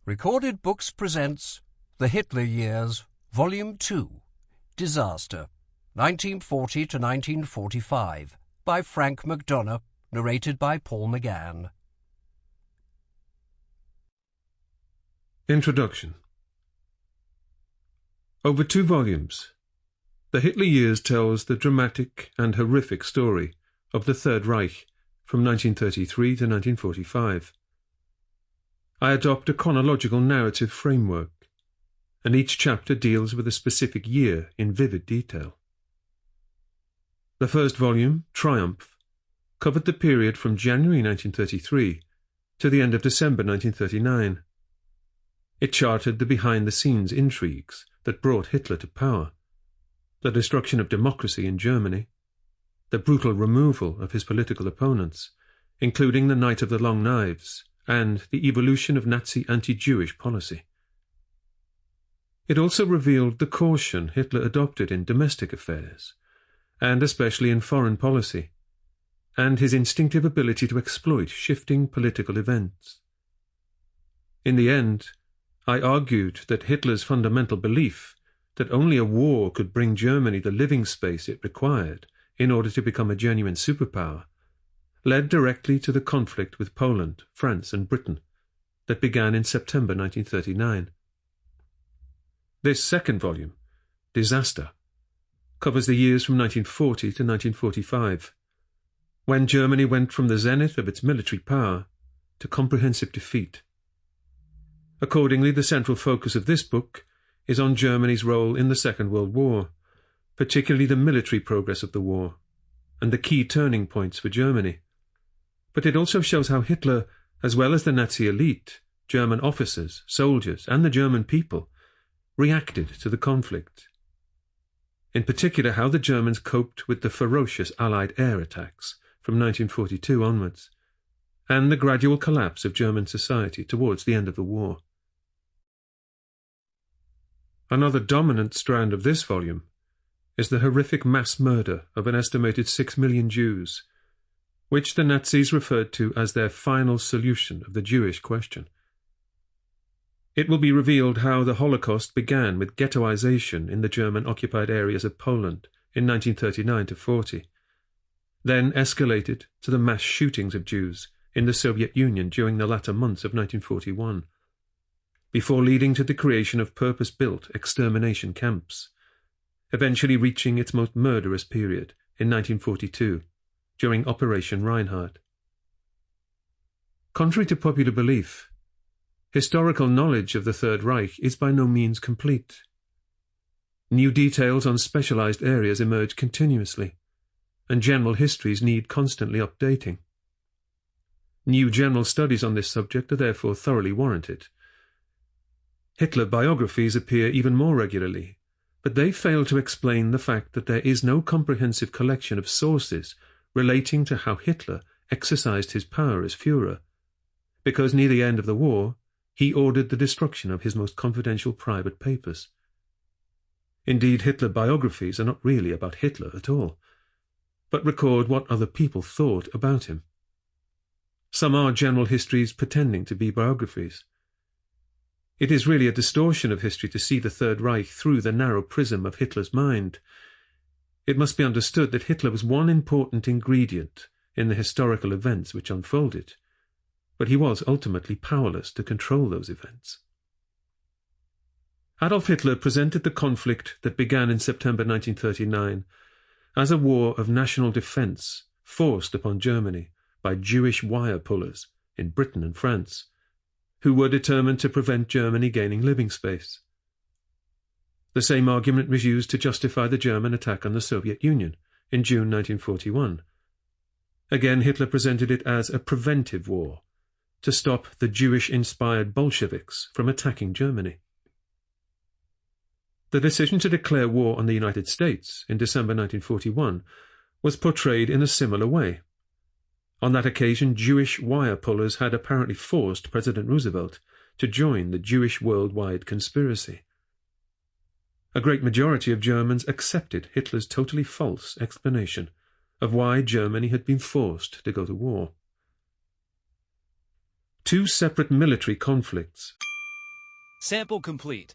Recorded Books presents The Hitler Years, Volume 2, Disaster, 1940 to 1945, by Frank Mcdonough, narrated by Paul Mcgann. Introduction. Over 2 volumes, The Hitler Years tells the dramatic and horrific story of the Third Reich from 1933 to 1945. I adopt a chronological narrative framework, and each chapter deals with a specific year in vivid detail. The first volume, Triumph, covered the period from January 1933 to the end of December 1939. It charted the behind-the-scenes intrigues that brought Hitler to power, the destruction of democracy in Germany, the brutal removal of his political opponents, including the Night of the Long Knives, and the evolution of Nazi anti-Jewish policy. It also revealed the caution Hitler adopted in domestic affairs, and especially in foreign policy, and his instinctive ability to exploit shifting political events. In the end, I argued that Hitler's fundamental belief that only a war could bring Germany the living space it required in order to become a genuine superpower led directly to the conflict with Poland, France, and Britain that began in September 1939. This second volume, Disaster, covers the years from 1940 to 1945, when Germany went from the zenith of its military power to comprehensive defeat. Accordingly, the central focus of this book is on Germany's role in the Second World War, particularly the military progress of the war, and the key turning points for Germany. But it also shows how Hitler, as well as the Nazi elite, German officers, soldiers, and the German people, reacted to the conflict. In particular, how the Germans coped with the ferocious Allied air attacks from 1942 onwards, and the gradual collapse of German society towards the end of the war. Another dominant strand of this volume is the horrific mass murder of an estimated 6 million Jews, which the Nazis referred to as their final solution of the Jewish question. It will be revealed how the Holocaust began with ghettoization in the German-occupied areas of Poland in 1939 to 40, then escalated to the mass shootings of Jews in the Soviet Union during the latter months of 1941, before leading to the creation of purpose-built extermination camps, eventually reaching its most murderous period in 1942, during Operation Reinhard. Contrary to popular belief, historical knowledge of the Third Reich is by no means complete. New details on specialized areas emerge continuously, and general histories need constantly updating. New general studies on this subject are therefore thoroughly warranted. Hitler biographies appear even more regularly, but they fail to explain the fact that there is no comprehensive collection of sources relating to how Hitler exercised his power as Führer, because near the end of the war he ordered the destruction of his most confidential private papers. Indeed, Hitler biographies are not really about Hitler at all, but record what other people thought about him. Some are general histories pretending to be biographies. It is really a distortion of history to see the Third Reich through the narrow prism of Hitler's mind. It must be understood that Hitler was one important ingredient in the historical events which unfolded, but he was ultimately powerless to control those events. Adolf Hitler presented the conflict that began in September 1939 as a war of national defense forced upon Germany by Jewish wire pullers in Britain and France, who were determined to prevent Germany gaining living space. The same argument was used to justify the German attack on the Soviet Union in June 1941. Again, Hitler presented it as a preventive war, to stop the Jewish-inspired Bolsheviks from attacking Germany. The decision to declare war on the United States in December 1941 was portrayed in a similar way. On that occasion, Jewish wire pullers had apparently forced President Roosevelt to join the Jewish worldwide conspiracy. A great majority of Germans accepted Hitler's totally false explanation of why Germany had been forced to go to war. Two separate military conflicts Sample complete.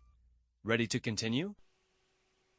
Ready to continue?